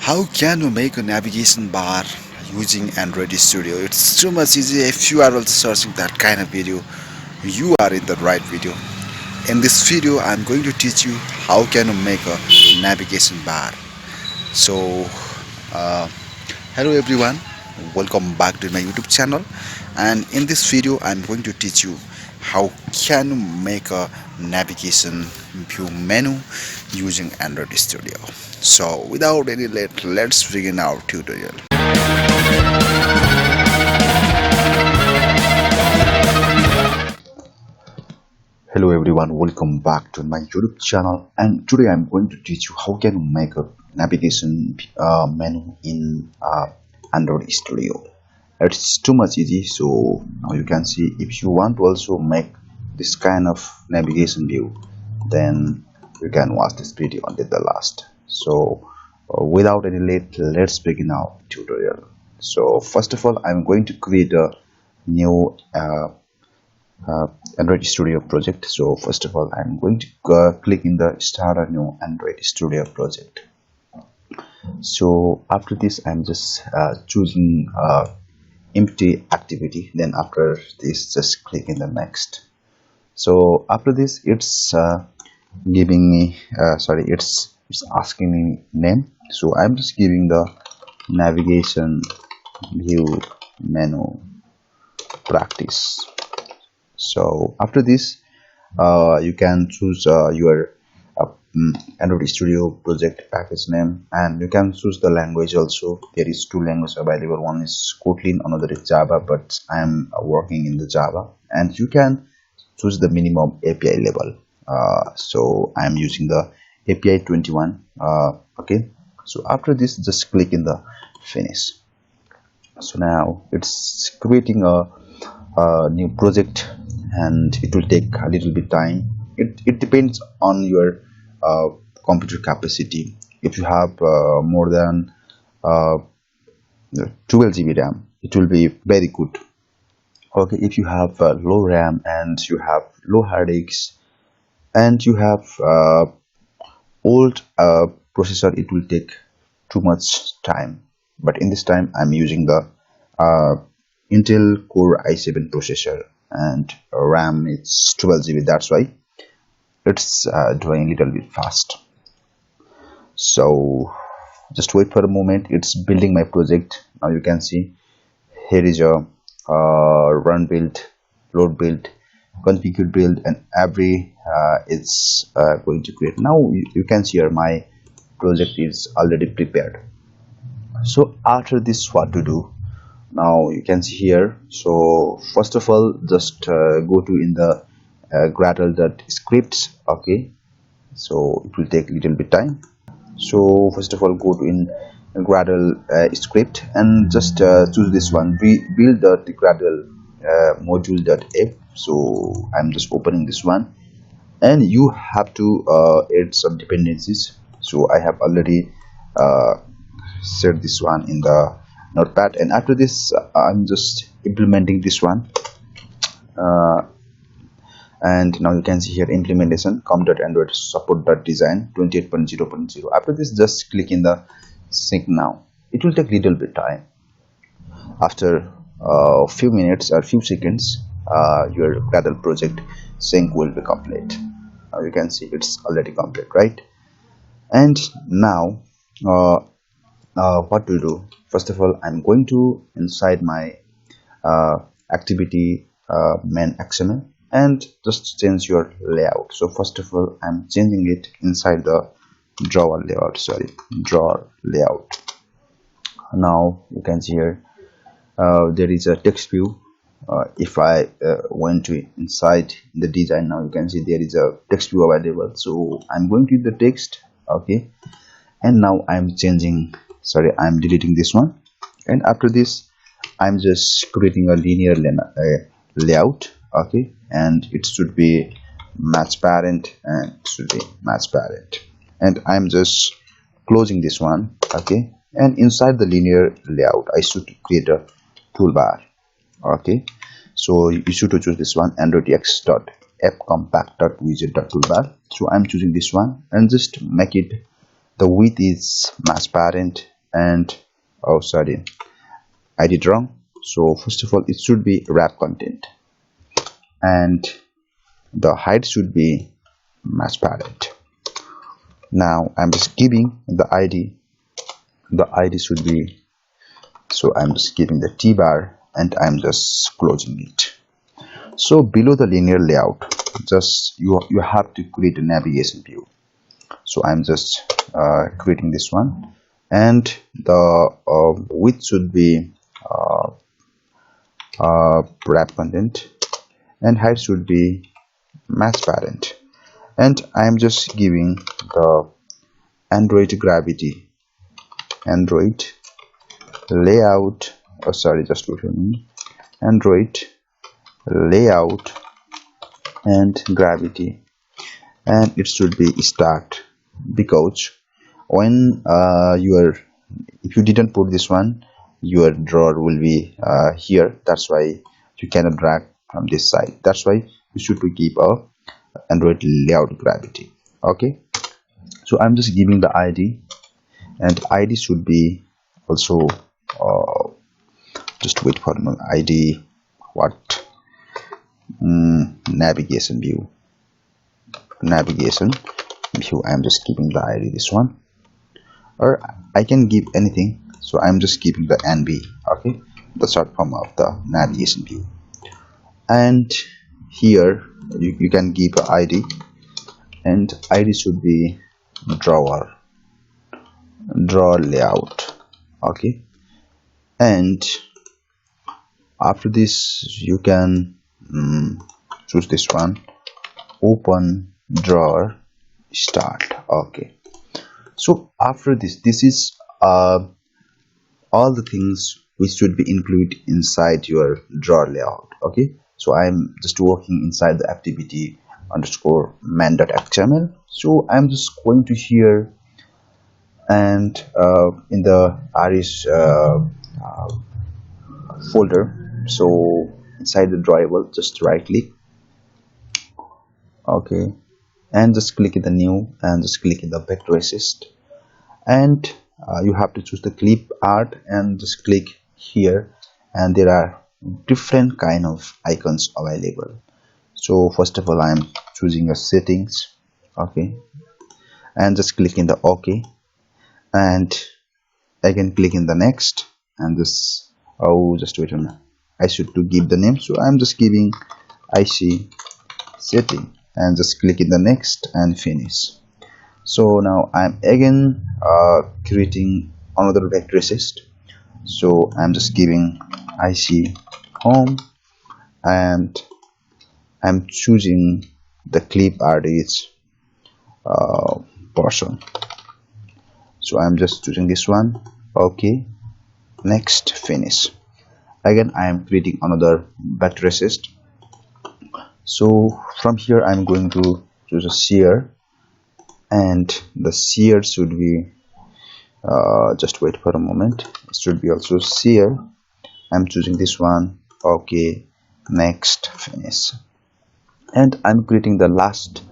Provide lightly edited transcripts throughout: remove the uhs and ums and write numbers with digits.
How can you make a navigation bar using Android Studio? It's too much easy. If you are also searching that kind of video, you are in the right video. In this video, I'm going to teach you how can you make a navigation bar. So, uh, hello everyone, welcome back to my YouTube channel. And in this video, I'm going to teach you how can you make a navigation view menu using Android Studio. So without any late, let's begin our tutorial. Hello everyone, welcome back to my YouTube channel, and today I'm going to teach you how can you make a navigation menu in Android Studio. It's too much easy. So now you can see, if you want to also make this kind of navigation view, then you can watch this video until the last. So without any late, let's begin our tutorial. So first of all, I'm going to create a new Android Studio project. So first of all, I'm going to click in the start a new Android Studio project. So after this, I'm just choosing empty activity. Then after this, just click in the next. So after this, it's giving me it's asking me name. So I'm just giving the navigation view menu practice. So after this, you can choose your Android Studio project package name, and you can choose the language also. There is two languages available. One is Kotlin, another is Java, but I am working in the Java. And you can choose the minimum API level. So I am using the API 21. Okay. So after this, just click in the finish. So now it's creating a new project, and it will take a little bit time. It depends on your computer capacity. If you have more than 12 GB RAM, it will be very good. Okay, if you have low RAM and you have low hard disks and you have old processor, it will take too much time. But in this time, I'm using the Intel Core i7 processor, and RAM is 12 GB. That's why it's doing a little bit fast. So just wait for a moment. It's building my project. Now you can see here is a run build, load build, configure build, and every it's going to create. Now you can see here my project is already prepared. So after this, what to do? Now you can see here. So first of all, just go to in the Gradle.scripts. Okay, so it will take a little bit time. So first of all, go to in Gradle script and just choose this one, build the Gradle module.f. So I'm just opening this one, and you have to add some dependencies. So I have already set this one in the notepad, and after this I'm just implementing this one. And now you can see here implementation com.android support.design 28.0.0. After this, just click in the sync. Now it will take little bit time. After a few minutes or few seconds, your Gradle project sync will be complete. Now you can see it's already complete, right? And now what to do? First of all, I'm going to inside my activity main XML and just change your layout. So first of all, I'm changing it inside the drawer layout. Now you can see here there is a text view. If I went to inside the design, now you can see there is a text view available. So I'm going to the text. Okay, and now I'm deleting this one, and after this I'm just creating a linear layout. Okay, and it should be match parent, and it should be match parent, and I'm just closing this one. Okay, and inside the linear layout I should create a toolbar. Okay, so you should choose this one, androidx.appcompact.widget.toolbar. So I'm choosing this one and just make it, the width is match parent and oh sorry, I did wrong. So first of all, it should be wrap content, and the height should be match parent. Now I'm just giving the ID. The ID should be, so I'm just giving the T bar and I'm just closing it. So below the linear layout, just you have to create a navigation view. So I'm just creating this one, and the width should be wrap content, and height should be match parent. And I'm just giving the Android gravity, Android layout, oh sorry, just wait a minute, Android layout and gravity, and it should be start, because when if you didn't put this one, your drawer will be here. That's why you cannot drag from this side. That's why you should keep a Android layout gravity. Okay, so I'm just giving the ID, and ID should be also just wait for my ID, what, navigation view, navigation view. I'm just giving the ID this one, or I can give anything, so I'm just giving the NV. Okay, the short form of the navigation view. And here you can give a ID, and ID should be drawer layout. Okay, and after this you can choose this one, open drawer start. Okay, so after this is all the things which should be included inside your drawer layout. Okay, so I'm just working inside the activity underscore man.html. So I'm just going to here, and in the Irish folder, so inside the drawable, just right click. Okay, and just click in the new, and just click in the vector assist, and you have to choose the clip art, and just click here, and there are different kind of icons available. So first of all, I'm choosing a settings. Okay, and just click in the OK, and again click in the next, and this, oh just wait a minute, I should to give the name, so I'm just giving IC setting, and just click in the next and finish. So now I'm again creating another vector assist, so I'm just giving IC home, and I'm choosing the clip art is person, so I'm just choosing this one. Okay, next, finish. Again I am creating another vector assist, so from here I'm going to choose a shear, and the shear should be just wait for a moment, it should be also shear. I'm choosing this one. Okay, next, finish. And I'm creating the last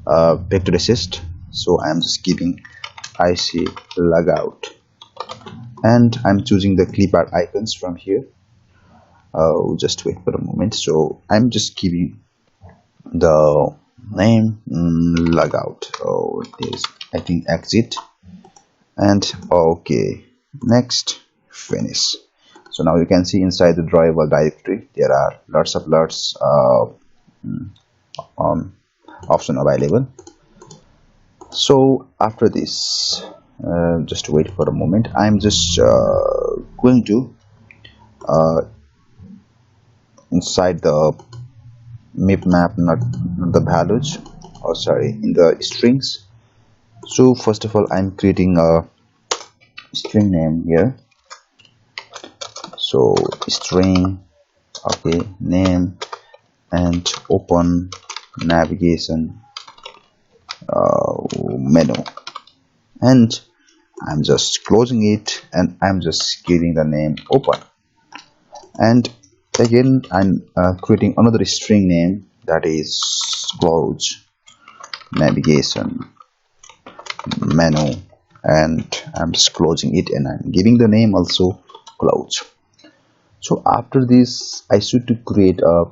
vector assist, so I'm just giving IC logout, and I'm choosing the clip art icons from here. Just wait for a moment, so I'm just giving the name logout. Oh, there's, I think, exit, and okay, next, finish. So now you can see inside the drawable directory there are lots of option available. So after this, just wait for a moment, I'm just going to inside the map, not the values, or sorry, in the strings. So first of all, I'm creating a string name here, so string, okay, name, and open navigation menu, and I'm just closing it, and I'm just giving the name open. And again I'm creating another string name, that is close navigation menu, and I'm just closing it, and I'm giving the name also close. So after this I should to create a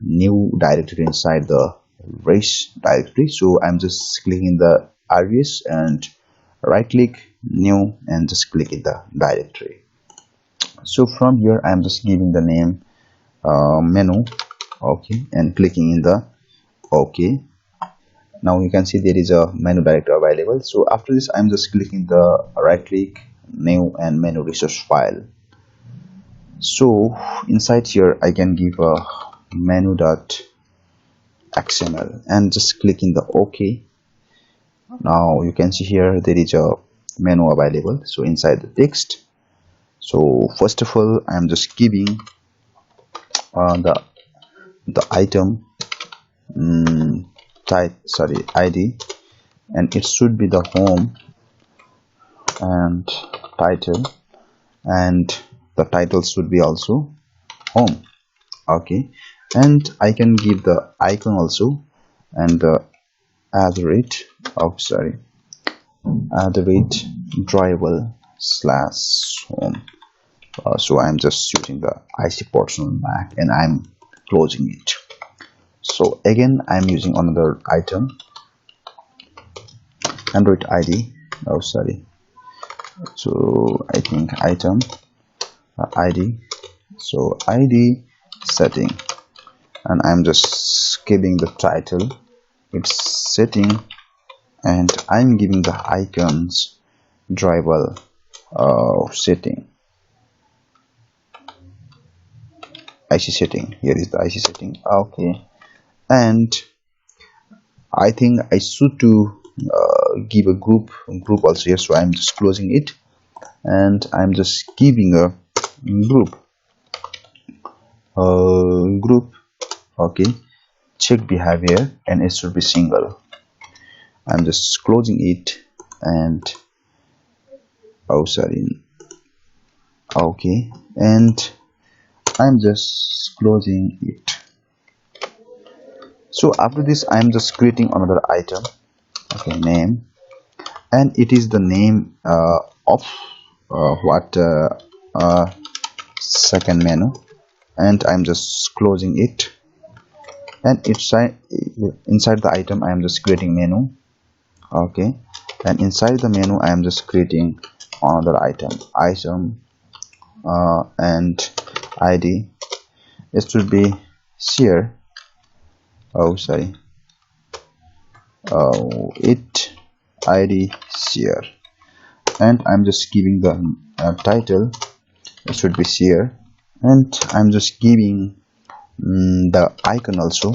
new directory inside the race directory. So I'm just clicking the res and right click new and just click in the directory. So from here I'm just giving the name menu, okay, and clicking in the okay. Now you can see there is a menu directory available. So after this I'm just clicking the right click new and menu resource file. So inside here I can give a menu.xml and just clicking the OK. Now you can see here there is a menu available. So inside the text, so first of all I'm just giving the item ID, and it should be the home and title, and the title should be also home, okay. And I can give the icon also, and the add rate drawable slash home. So I'm just using the IC personal Mac and I'm closing it. So again I'm using another item Android ID, so I think item ID, so ID setting, and I'm just giving the title, it's setting, and I'm giving the icons drivable setting, IC setting. Here is the IC setting, okay. And I think I should to give a group also here, so I'm just closing it and I'm just giving a group, okay, check behavior, and it should be single. I'm just closing it and okay, and I'm just closing it. So after this I'm just creating another item, okay, name, and it is the name of second menu, and I'm just closing it, and inside the item I am just creating menu, okay, and inside the menu I am just creating another item and ID, it should be share, it ID share, and I'm just giving the title, it should be share, and I'm just giving the icon also,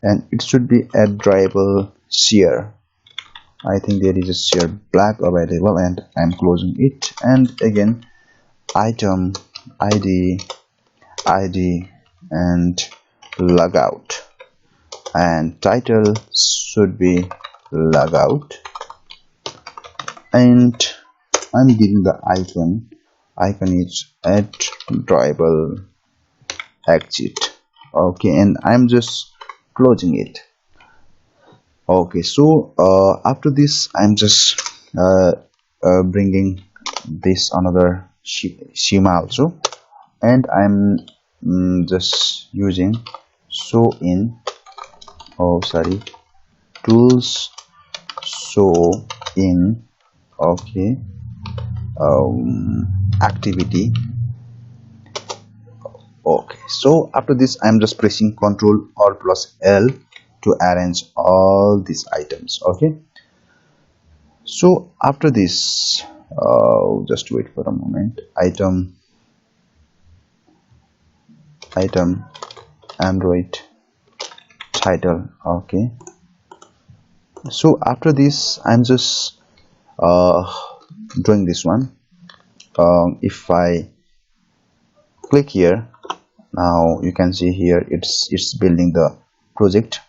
and it should be a drawable share. I think there is a share black available, and I'm closing it, and again item ID and logout, and title should be logout, and I'm giving the icon is at drawable exit, okay, and I'm just closing it, okay. So after this I'm just bringing this another schema also, and I'm just using show in tools show in, okay, activity, okay. So after this I'm just pressing Ctrl or plus L to arrange all these items, okay. So after this just wait for a moment, item Android title, okay. So after this I'm just doing this one. If I click here, now you can see here it's building the project.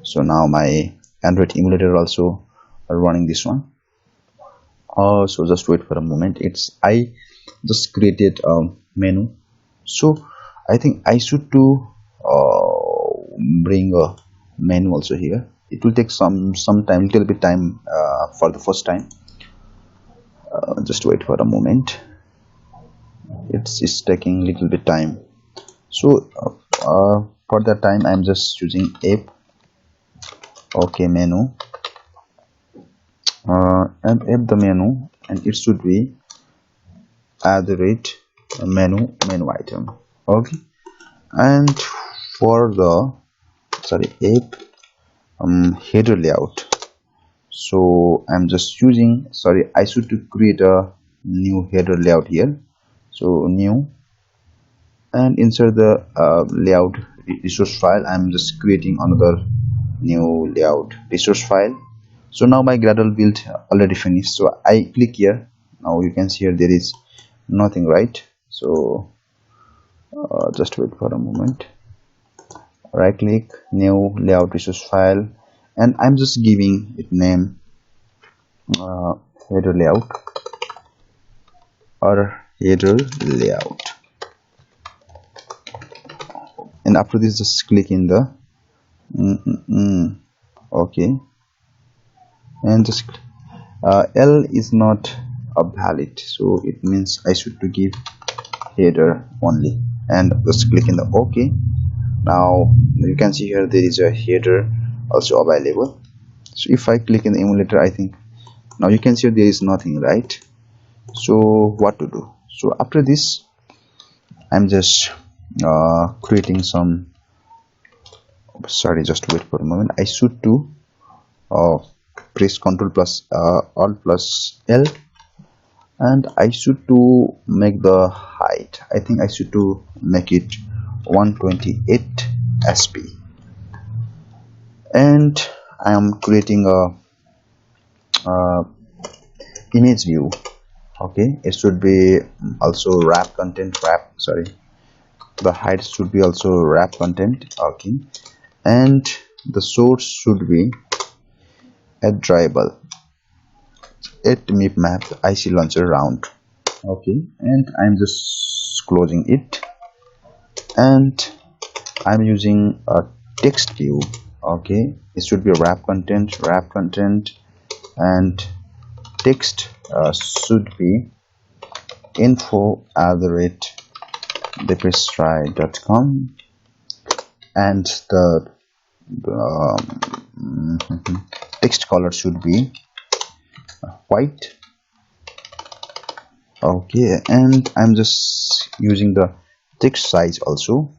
So now my Android emulator also are running this one. So just wait for a moment, I just created a menu, so I think I should to bring a menu also here. it will take some time, little bit time for the first time. Just wait for a moment. It's taking little bit time. So for that time I'm just using app. Okay, menu, and app the menu, and it should be add the rate menu item. Okay, and for the app header layout, so I'm just using, I should to create a new header layout here. So new, and insert the layout resource file. I'm just creating another new layout resource file. So now my Gradle build already finished, so I click here. Now you can see here there is nothing, right? So just wait for a moment. Right click, new layout resource file, and I'm just giving it name header layout or header layout. And after this, just click in the okay, and just L is not a valid, so it means I should to give header only, and just click in the OK. Now you can see here there is a header also available. So if I click in the emulator, I think now you can see there is nothing, right? So what to do? So after this, I'm just creating some, just wait for a moment. I should to press Ctrl plus Alt plus L, and I should to make the height, I think I should to make it 128 sp, and I am creating a image view. Okay, it should be also wrap content, the height should be also wrap content. Okay, and the source should be a drawable at mip map IC launcher round. Okay, and I'm just closing it, and I'm using a text view. Okay, it should be a wrap content, and text should be info@thepastry.com, and the text color should be white. Okay, and I'm just using the text size also,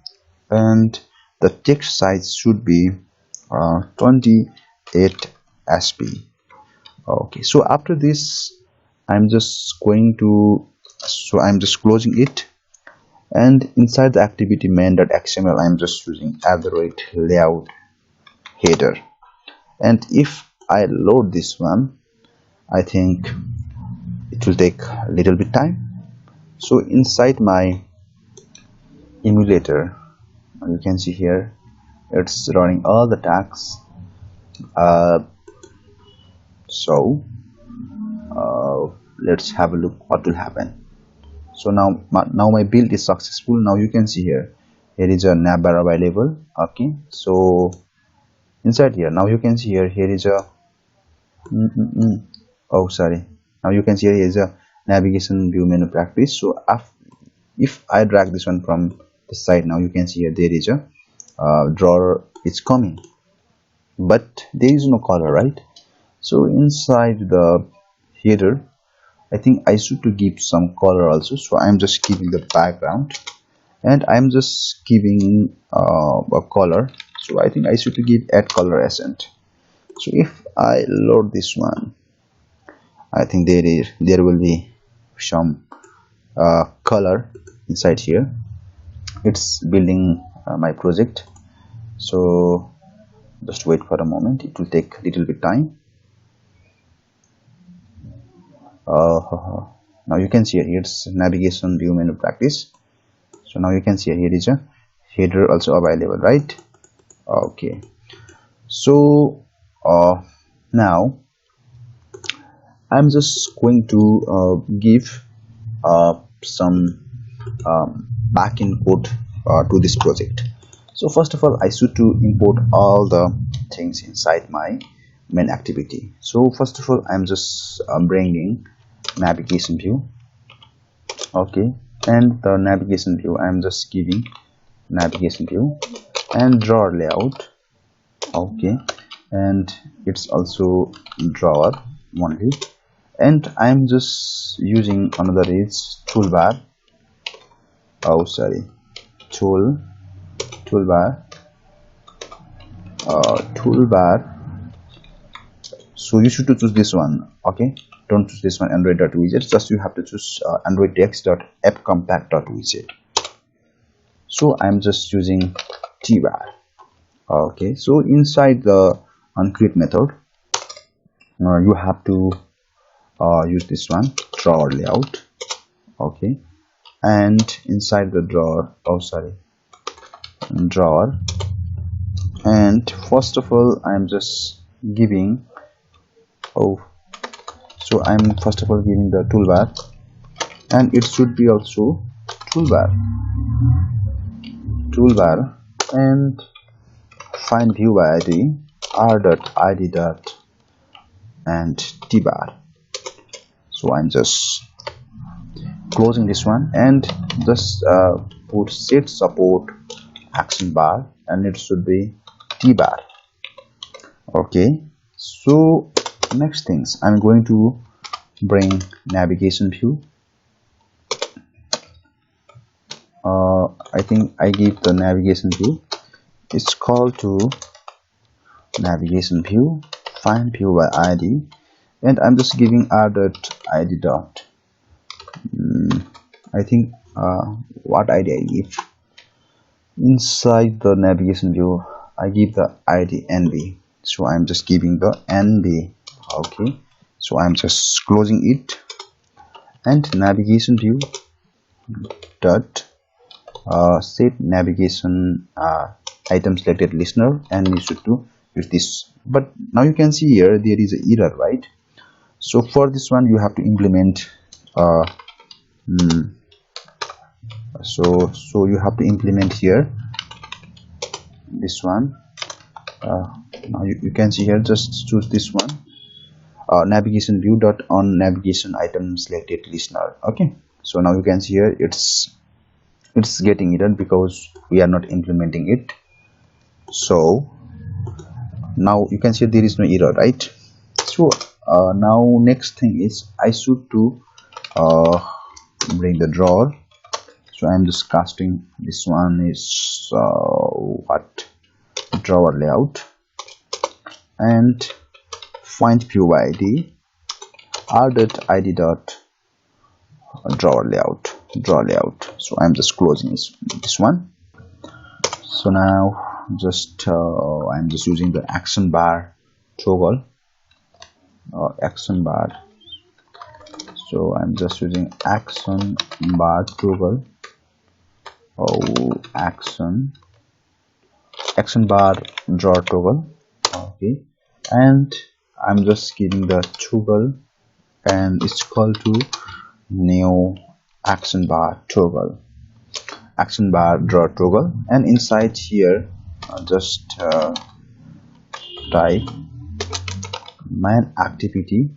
and the text size should be 28 sp. Okay, so after this I'm just going to, I'm just closing it, and inside the activity main.xml I'm just using @layout header, and if I load this one, I think it will take a little bit time. So inside my emulator, you can see here it's running all the tasks. So let's have a look what will happen. So now my build is successful. Now you can see here is a navbar available. Okay, so inside here, now you can see here is a oh sorry, now you can see here is a navigation view menu practice. So if I drag this one from the side, now you can see here there is a drawer is coming, but there is no color, right? So inside the header, I think I should to give some color also. So I'm just giving the background, and I'm just giving a color. So I think I should to give add color accent. So if I load this one, I think there will be some color inside here. It's building my project, so just wait for a moment. It will take a little bit time. Now you can see here it's navigation view menu practice. So now you can see here is a header also available, right? Okay, so now I'm just going to give some backend code to this project. So first of all, I should to import all the things inside my main activity. So first of all, I'm just bringing navigation view. Okay, and the navigation view, I'm just giving navigation view and drawer layout. Okay, and it's also drawer only, and I'm just using another is toolbar. Oh, sorry, toolbar, toolbar. So you should to choose this one. Okay, don't choose this one, Android.widget. Just you have to choose Android text.appcompact.widget. So I'm just using tbar. Okay, so inside the uncreate method, you have to use this one, drawer layout. Okay, and inside the drawer, oh sorry, drawer, and first of all I'm just giving, oh, so I'm first of all giving the toolbar, and it should be also toolbar, and find view by id r.id dot and tbar. So I'm just closing this one and just put set support action bar, and it should be tbar. Okay, so next things, I'm going to bring navigation view. I think I give the navigation view, it's called to navigation view, find view by id, and I'm just giving r.id dot. I think what id I give inside the navigation view, I give the id nb, so I'm just giving the nb. Okay, so I'm just closing it, and navigation view dot set navigation item selected listener, and you should to use this. But now you can see here there is an error, right? So for this one you have to implement so you have to implement here this one. Now you can see here, just choose this one, navigation view dot on navigation item selected listener. Okay, so now you can see here it's getting error because we are not implementing it. So now you can see there is no error, right? So now next thing is I should to bring the drawer. So I'm just casting this one is what, drawer layout, and find view id r.id dot drawer layout. So I'm just closing this one. So now just I'm just using the action bar toggle, action bar. So I'm just using action bar toggle, action bar drawer toggle. Okay, and I'm just giving the toggle, and it's called to new action bar toggle, action bar drawer toggle, and inside here just type main activity,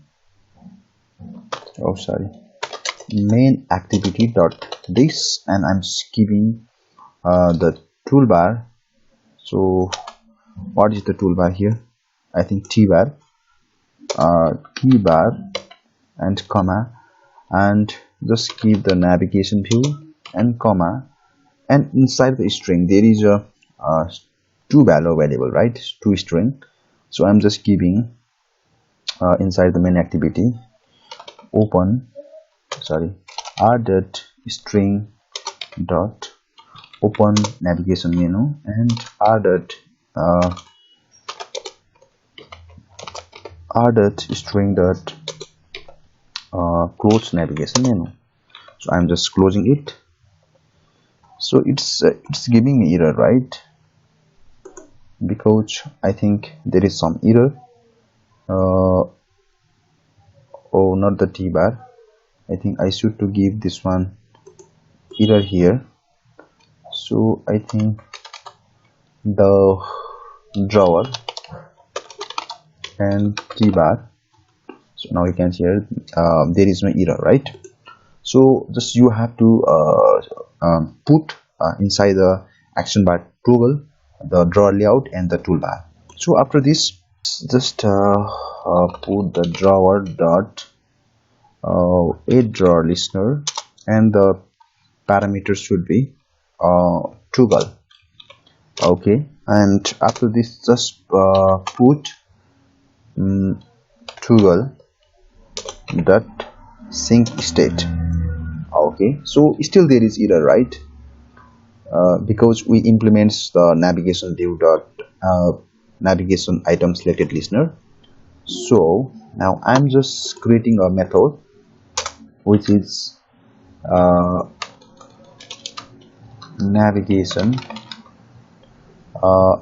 main activity dot this, and I'm just giving the toolbar. So what is the toolbar here? I think tbar, and comma, and just give the navigation view and comma, and inside the string there is a two value variable, right? Two string. So I'm just giving inside the main activity open r dot string dot open navigation menu, and r dot string dot close navigation menu. So I'm just closing it. So it's giving me error, right? Because I think there is some error. Oh, not the tbar. I think I should to give this one error here. So I think the drawer and keybar. So now you can see here there is no error, right? So just you have to put inside the action bar toggle the drawer layout and the toolbar. So after this, just put the drawer dot add drawer listener, and the parameters should be toggle. Okay, and after this, just put toggle dot sync state. Okay, so still there is error, right? Because we implements the navigation view dot navigation item selected listener. So now I'm just creating a method which is uh, navigation uh,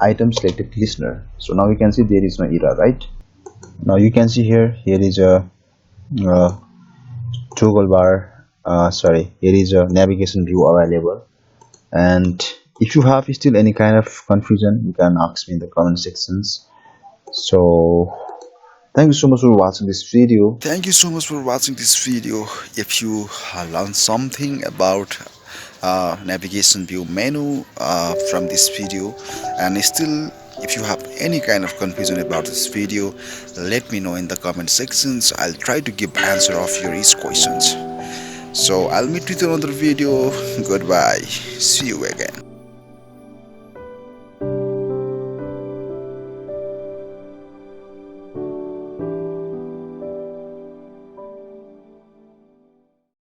item selected listener. So now you can see there is no error, right? Now you can see here is a uh, toggle bar, sorry, here is a navigation view available. And if you have still any kind of confusion, you can ask me in the comment sections. So thank you so much for watching this video. Thank you so much for watching this video. If you learned something about navigation view menu from this video, and still if you have any kind of confusion about this video, let me know in the comment sections. I'll try to give answer of your each questions. So I'll meet with you in another video. Goodbye, see you again.